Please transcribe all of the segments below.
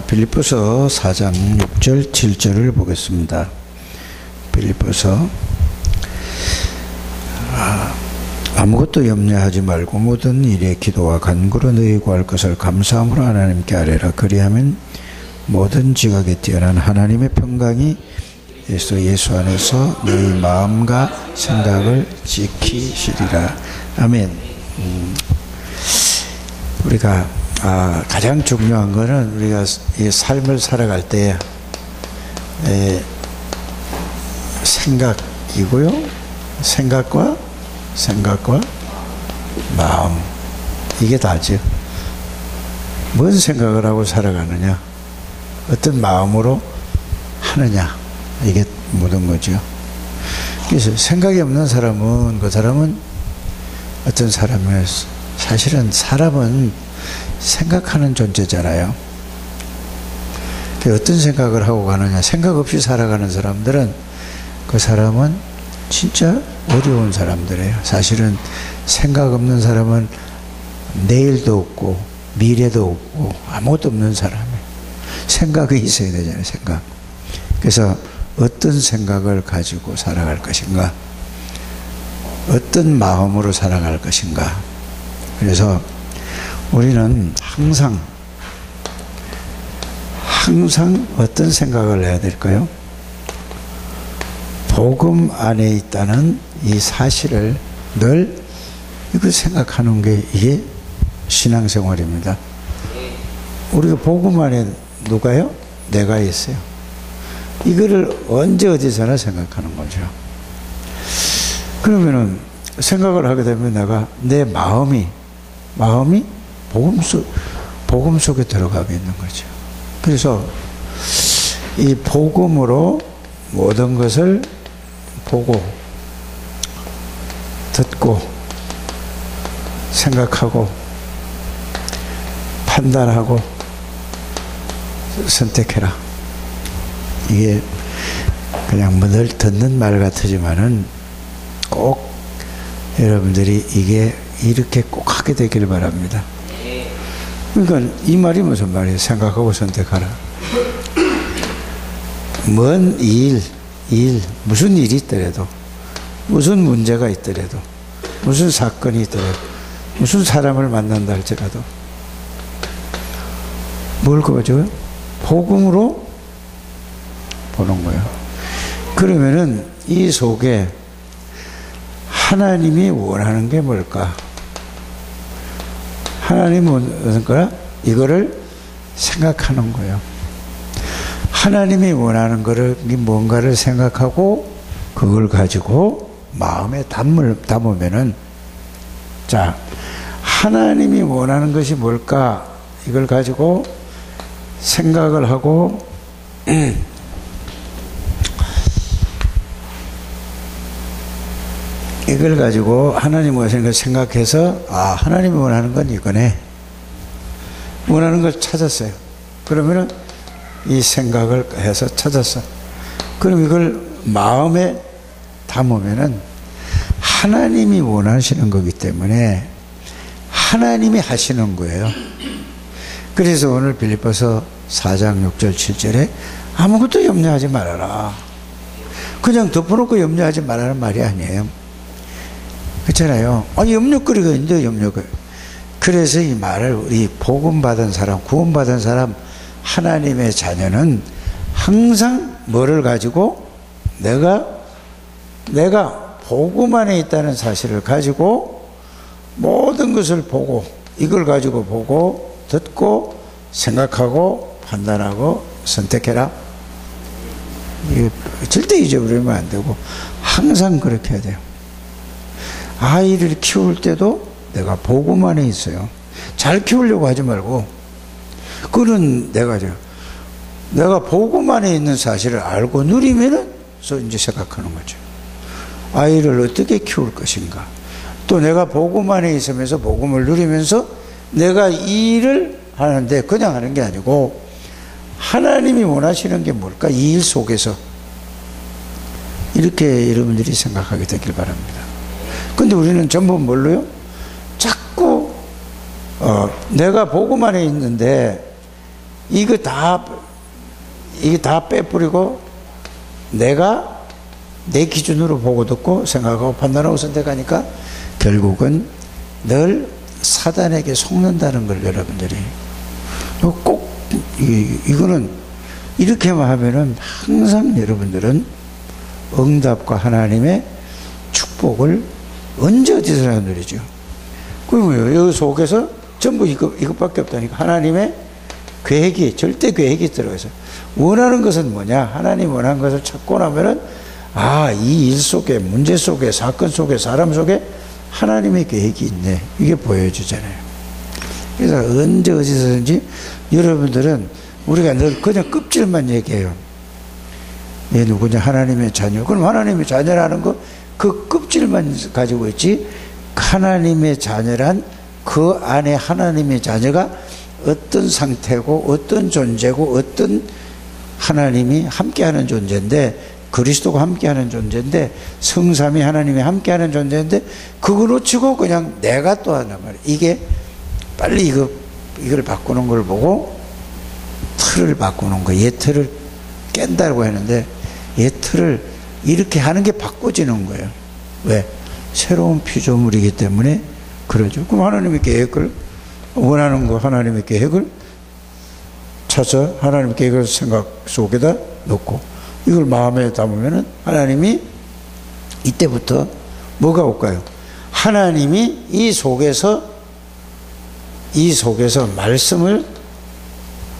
빌립보서 4장 6절 7절을 보겠습니다. 빌립보서 아무것도 염려하지 말고 모든 일에 기도와 간구로 너희 구할 것을 감사함으로 하나님께 아뢰라. 그리하면 모든 지각에 뛰어난 하나님의 평강이 그리스도 예수 안에서 너희 마음과 생각을 지키시리라. 아멘. 우리가 가장 중요한 거는 우리가 이 삶을 살아갈 때 생각이고요. 생각과 마음, 이게 다죠. 뭔 생각을 하고 살아가느냐, 어떤 마음으로 하느냐, 이게 모든 거죠. 그래서 생각이 없는 사람은, 그 사람은 어떤 사람이에요? 사실은 사람은 생각하는 존재잖아요. 어떤 생각을 하고 가느냐, 생각 없이 살아가는 사람들은, 그 사람은 진짜 어려운 사람들이에요. 사실은 생각 없는 사람은 내일도 없고 미래도 없고 아무것도 없는 사람이에요. 생각이 있어야 되잖아요. 생각. 그래서 어떤 생각을 가지고 살아갈 것인가, 어떤 마음으로 살아갈 것인가. 그래서 우리는 항상 어떤 생각을 해야 될까요? 복음 안에 있다는 이 사실을 늘 이거 생각하는 게 이게 신앙생활입니다. 우리가 복음 안에 누가요? 내가 있어요. 이거를 언제 어디서나 생각하는 거죠. 그러면은 생각을 하게 되면 내가 내 마음이 복음 속에 들어가게 있는 거죠. 그래서 이 복음으로 모든 것을 보고 듣고 생각하고 판단하고 선택해라. 이게 그냥 늘 듣는 말 같으지만은 꼭 여러분들이 이게 이렇게 꼭 하게 되길 바랍니다. 그러니까 이 말이 무슨 말이에요? 생각하고 선택하라. 뭔 무슨 일이 있더라도, 무슨 문제가 있더라도, 무슨 사건이 있더라도, 무슨 사람을 만난다 할지라도 뭘 거죠? 복음으로 보는 거예요. 그러면은 이 속에 하나님이 원하는 게 뭘까? 하나님이 원하는 거라? 이거를 생각하는 거예요. 하나님이 원하는 거를 뭔가를 생각하고 그걸 가지고 마음에 담으면은, 자, 하나님이 원하는 것이 뭘까? 이걸 가지고 생각을 하고 이걸 가지고 하나님 원하는 걸 생각해서 하나님이 원하는 건 이거네. 원하는 걸 찾았어요. 그러면은 이 생각을 해서 찾았어. 그럼 이걸 마음에 담으면은 하나님이 원하시는 거기 때문에 하나님이 하시는 거예요. 그래서 오늘 빌립보서 4장 6절 7절에 아무것도 염려하지 말아라. 그냥 덮어놓고 염려하지 말라는 말이 아니에요. 그렇잖아요. 염려거리가 있는데 염려거리. 그래서 이 말을 우리 복음받은 사람, 구원받은 사람, 하나님의 자녀는 항상 뭐를 가지고 내가 복음 안에 있다는 사실을 가지고 모든 것을 보고, 이걸 가지고 보고 듣고 생각하고 판단하고 선택해라. 이게 절대 잊어버리면 안 되고 항상 그렇게 해야 돼요. 아이를 키울 때도 내가 복음 안에 있어요. 잘 키우려고 하지 말고, 그는 내가 복음 안에 있는 사실을 알고 누리면은 이제 생각하는 거죠. 아이를 어떻게 키울 것인가. 또 내가 복음 안에 있으면서 복음을 누리면서 내가 이 일을 하는데 그냥 하는 게 아니고 하나님이 원하시는 게 뭘까? 이 일 속에서 이렇게 여러분들이 생각하게 되길 바랍니다. 근데 우리는 전부 뭘로요? 자꾸 내가 복음 안에 있는데 이게 다 빼버리고 내가 내 기준으로 보고 듣고 생각하고 판단하고 선택하니까 결국은 늘 사단에게 속는다는 걸 여러분들이 꼭 이거는 이렇게만 하면은 항상 여러분들은 응답과 하나님의 축복을 언제 어디서나 누리죠. 그러면 여기 속에서 전부 이것밖에 없다니까. 하나님의 계획이, 절대 계획이 들어가서 원하는 것은 뭐냐? 하나님 원하는 것을 찾고 나면은 이 일 속에, 문제 속에, 사건 속에, 사람 속에 하나님의 계획이 있네. 이게 보여주잖아요. 그래서 언제 어디서든지 여러분들은 우리가 늘 그냥 껍질만 얘기해요. 얘 누구냐? 하나님의 자녀. 그럼 하나님의 자녀라는 거 그 껍질만 가지고 있지, 하나님의 자녀란 그 안에 하나님의 자녀가 어떤 상태고 어떤 존재고 어떤 하나님이 함께하는 존재인데, 그리스도가 함께하는 존재인데, 성삼위 하나님이 함께하는 존재인데, 그거 놓치고 그냥 내가 또 하는 말이에요. 이게 빨리 이걸 바꾸는 걸 보고 틀을 바꾸는 거, 옛 틀을 깬다고 하는데 옛 틀을 이렇게 하는 게 바꿔지는 거예요. 왜? 새로운 피조물이기 때문에 그러죠. 그럼 하나님의 계획을, 원하는 거 하나님의 계획을 찾아 하나님의 계획을 생각 속에다 넣고 이걸 마음에 담으면은 하나님이 이때부터 뭐가 올까요? 하나님이 이 속에서 말씀을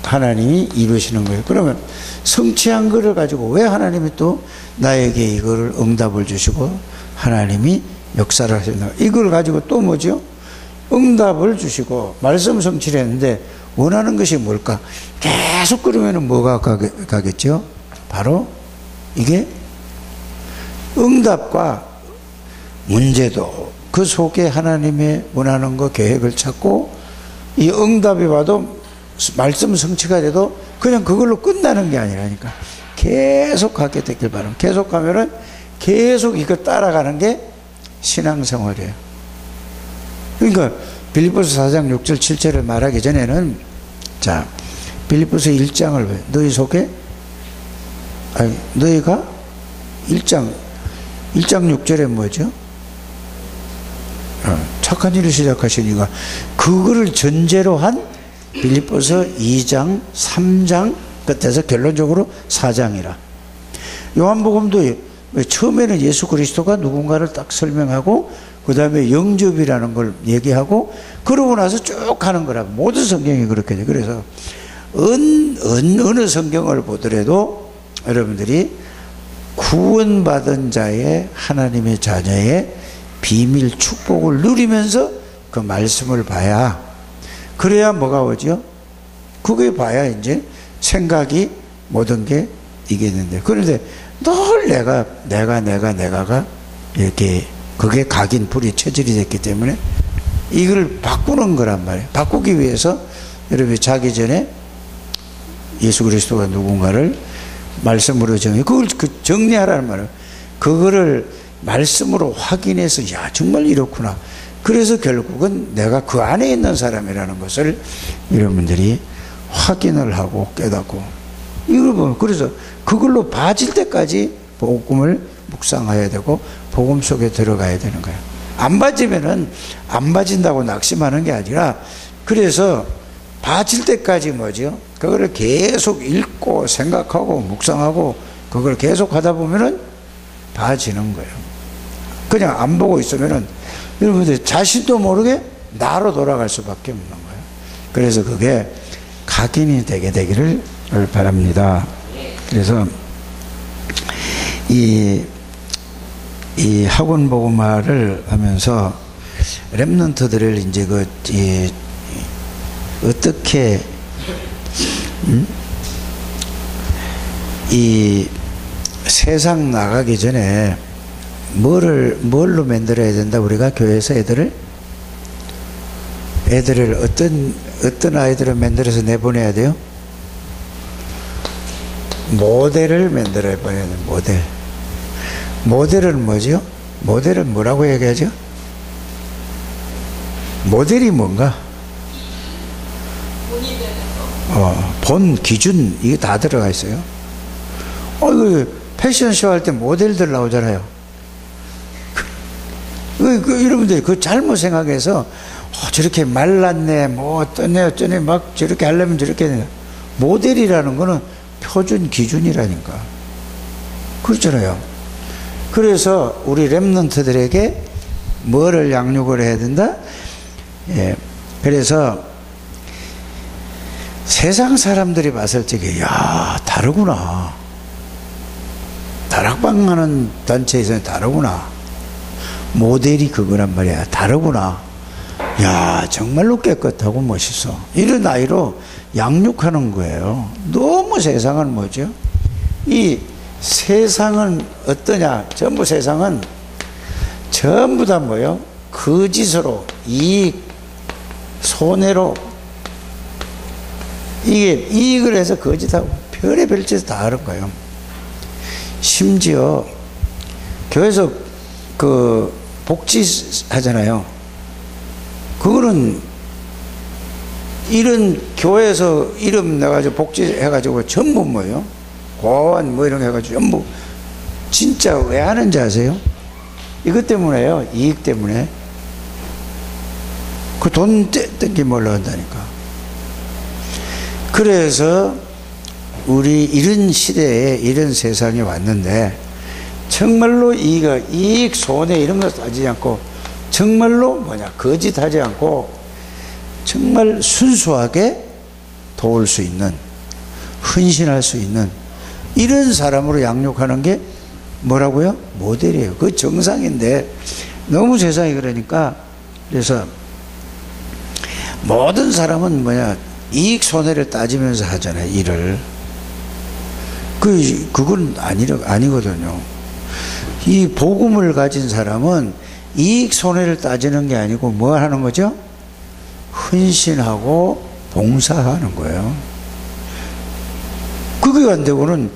하나님이 이루시는 거예요. 그러면 성취한 것을 가지고 왜 하나님이 또 나에게 이거를 응답을 주시고 하나님이 역사를 하신다. 이걸 가지고 또 뭐죠? 응답을 주시고 말씀 성취를 했는데 원하는 것이 뭘까? 계속 그러면 뭐가 가겠죠? 바로 이게 응답과 문제도 그 속에 하나님의 원하는 거 계획을 찾고 이 응답이 와도 말씀 성취가 돼도 그냥 그걸로 끝나는 게 아니라니까 계속 가게 되길 바랍니다. 계속 가면은 계속 이거 따라가는 게 신앙생활이에요. 그러니까 빌립보서 4장 6절 7절을 말하기 전에는 자 빌립보서 1장을 너희 속에 너희가 1장 6절에 뭐죠? 착한 일을 시작하시니까 그거를 전제로 한 빌립보서 2장 3장 끝에서 결론적으로 4장이라. 요한복음도 처음에는 예수 그리스도가 누군가를 딱 설명하고 그 다음에 영접이라는 걸 얘기하고 그러고 나서 쭉 가는 거라. 모든 성경이 그렇게 돼. 그래서 어느 성경을 보더라도 여러분들이 구원받은 자의 하나님의 자녀의 비밀 축복을 누리면서 그 말씀을 봐야, 그래야 뭐가 오죠? 그게 봐야 이제 생각이 모든 게 이겠는데, 그런데 늘 내가가 이렇게 그게 각인 불이 체질이 됐기 때문에 이걸 바꾸는 거란 말이에요. 바꾸기 위해서 여러분이 자기 전에 예수 그리스도가 누군가를 말씀으로 그걸 정리하라는 말이에요. 그거를 말씀으로 확인해서 야 정말 이렇구나. 그래서 결국은 내가 그 안에 있는 사람이라는 것을 여러분들이 확인을 하고 깨닫고 이걸 보면, 그래서 그걸로 봐질 때까지 복음을 묵상해야 되고 복음 속에 들어가야 되는 거예요. 안 봐지면은 안 봐진다고 낙심하는 게 아니라, 그래서 봐질 때까지 뭐죠? 그거를 계속 읽고 생각하고 묵상하고 그걸 계속 하다 보면은 봐지는 거예요. 그냥 안 보고 있으면은 여러분들 자신도 모르게 나로 돌아갈 수밖에 없는 거예요. 그래서 그게 각인이 되게 되기를 바랍니다. 그래서 이 학원 복음화를 하면서 렘넌트들을 이제 어떻게 이 세상 나가기 전에 뭘로 만들어야 된다? 우리가 교회에서 애들을 어떤 아이들을 만들어서 내보내야 돼요? 모델을 만들어야 돼요. 모델은 뭐죠? 모델은 뭐라고 얘기하죠? 모델이 뭔가? 본 기준 이게 다 들어가 있어요. 패션쇼 할 때 모델들 나오잖아요. 여러분들이 그 잘못 생각해서 저렇게 말랐네 뭐 어쩌네 막 저렇게 하려면 저렇게 해야 모델이라는 거는 표준 기준이라니까. 그렇잖아요. 그래서 우리 렘넌트들에게 뭐를 양육을 해야 된다? 예. 그래서 세상 사람들이 봤을 적에 야 다르구나. 다락방 하는 단체에서는 다르구나. 모델이 그거란 말이야. 다르구나. 야 정말로 깨끗하고 멋있어. 이런 아이로 양육하는 거예요. 너무 세상은 뭐죠? 이 세상은 어떠냐? 전부 세상은 전부 다 뭐요? 거짓으로 이익, 손해로 이게 이익을 해서 거짓하고 별의별 짓을 다 하는 거예요. 심지어 교회에서 그 복지 하잖아요. 그거는 이런 교회에서 이름 내가지고 복지 해가지고 전부 뭐예요? 고원 뭐 이런 거 해가지고 전부 진짜 왜 하는지 아세요? 이것 때문에요. 이익 때문에. 그 돈 뜯기 몰라 한다니까. 그래서 우리 이런 시대에 이런 세상에 왔는데 정말로 이익 손해 이런 거 따지지 않고 정말로 뭐냐 거짓하지 않고 정말 순수하게 도울 수 있는 헌신할 수 있는 이런 사람으로 양육하는 게 뭐라고요? 모델이에요. 그 정상인데 너무 세상이 그러니까 그래서 모든 사람은 뭐냐 이익 손해를 따지면서 하잖아요. 일을 그건 아니거든요. 이 복음을 가진 사람은 이익 손해를 따지는 게 아니고 뭐 하는 거죠? 헌신하고 봉사하는 거예요. 그게 안 되고는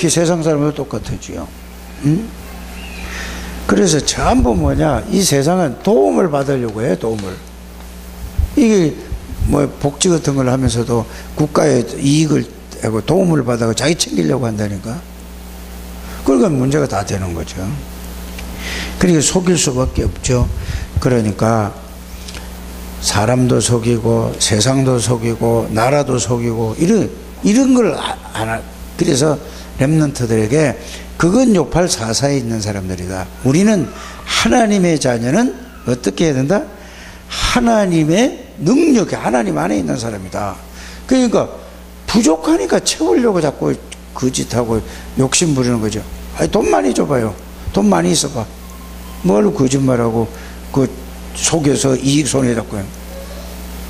세상 사람도 똑같아지요. 응? 그래서 전부 뭐냐 이 세상은 도움을 받으려고 해요. 도움을. 이게 뭐 복지 같은 걸 하면서도 국가의 이익을 하고 도움을 받아서 자기 챙기려고 한다니까. 그러니까 문제가 다 되는 거죠. 그러니까 속일 수밖에 없죠. 그러니까 사람도 속이고 세상도 속이고 나라도 속이고 이런 걸 그래서 렘넌트들에게 그건 요팔4사에 있는 사람들이다. 우리는 하나님의 자녀는 어떻게 해야 된다? 하나님의 능력이 하나님 안에 있는 사람이다. 그러니까 부족하니까 채우려고 자꾸 거짓하고 욕심 부리는 거죠. 돈 많이 줘봐요. 돈 많이 있어봐. 뭘 거짓말하고 그 속여서 이익 손해 잡고.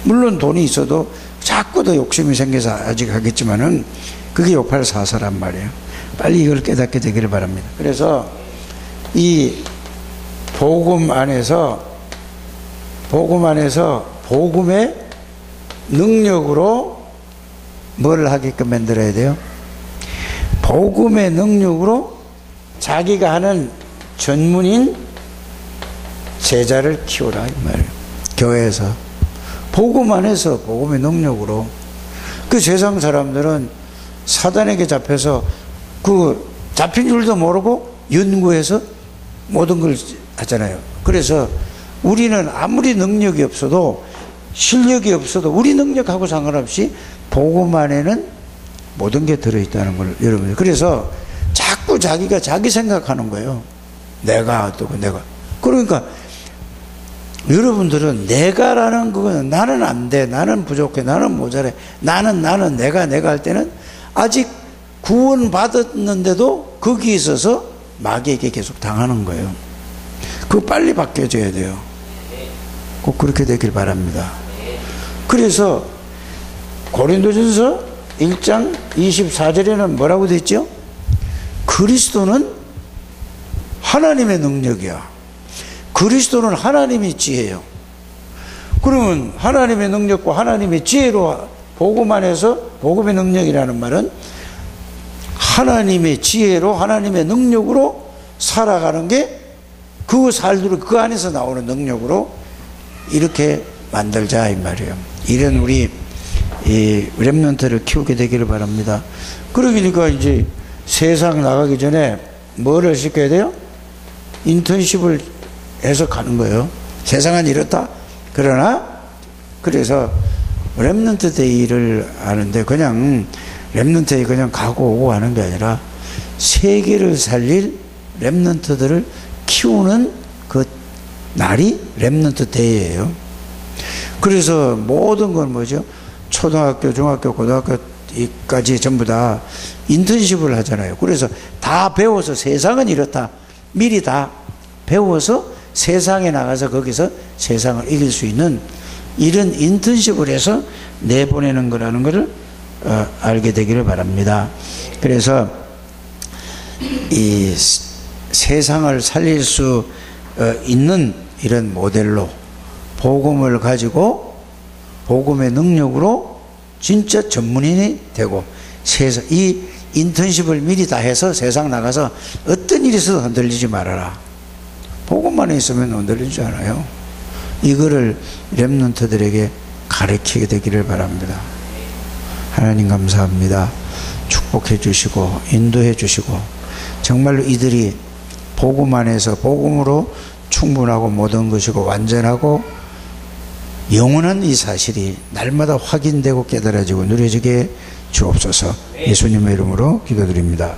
물론 돈이 있어도 자꾸 더 욕심이 생겨서 아직 하겠지만은 그게 요팔4사란 말이에요. 빨리 이걸 깨닫게 되기를 바랍니다. 그래서 이 복음 안에서 복음의 능력으로 뭘 하게끔 만들어야 돼요? 복음의 능력으로 자기가 하는 전문인 제자를 키우라 이 말이에요. 교회에서 복음 안에서 복음의 능력으로. 그 세상 사람들은 사단에게 잡혀서 그 잡힌 줄도 모르고 연구해서 모든 걸 하잖아요. 그래서 우리는 아무리 능력이 없어도 실력이 없어도 우리 능력하고 상관없이 복음 안에는 모든 게 들어있다는 걸 여러분들. 그래서 자꾸 자기가 자기 생각하는 거예요. 내가 어떻고 내가. 그러니까 여러분들은 내가라는 그거는 나는 안 돼, 나는 부족해, 나는 모자래, 나는 내가 할 때는 아직 구원 받았는데도 거기 있어서 마귀에게 계속 당하는 거예요. 그거 빨리 바뀌어져야 돼요. 꼭 그렇게 되길 바랍니다. 그래서 고린도전서 1장 24절에는 뭐라고 되어 있죠? 그리스도는 하나님의 능력이야. 그리스도는 하나님의 지혜예요. 그러면 하나님의 능력과 하나님의 지혜로 복음 안에서 복음의 능력이라는 말은 하나님의 지혜로 하나님의 능력으로 살아가는 게 그 살도록 그 안에서 나오는 능력으로 이렇게 만들자 이 말이에요. 이런 우리 이 렘넌트를 키우게 되기를 바랍니다. 그러니까 이제 세상 나가기 전에 뭐를 시켜야 돼요? 인턴십을 해서 가는 거예요. 세상은 이렇다. 그러나 그래서 렘넌트 데이를 하는데 그냥 렘넌트 데이 그냥 가고 오고 하는 게 아니라 세계를 살릴 렘넌트들을 키우는 그 날이 렘넌트 데이예요. 그래서 모든 건 뭐죠? 초등학교, 중학교, 고등학교까지 전부 다 인턴십을 하잖아요. 그래서 다 배워서 세상은 이렇다. 미리 다 배워서 세상에 나가서 거기서 세상을 이길 수 있는 이런 인턴십을 해서 내보내는 거라는 것을 알게 되기를 바랍니다. 그래서 이 세상을 살릴 수 있는 이런 모델로 복음을 가지고 복음의 능력으로 진짜 전문인이 되고 이 인턴십을 미리 다 해서 세상 나가서 어떤 일이 있어도 흔들리지 말아라. 복음만 있으면 흔들리지 않아요. 이거를 렘넌트들에게 가르치게 되기를 바랍니다. 하나님 감사합니다. 축복해 주시고 인도해 주시고 정말로 이들이 복음 안에서 복음으로 충분하고 모든 것이고 완전하고 영원한 이 사실이 날마다 확인되고 깨달아지고 누려지게 주옵소서. 예수님의 이름으로 기도드립니다.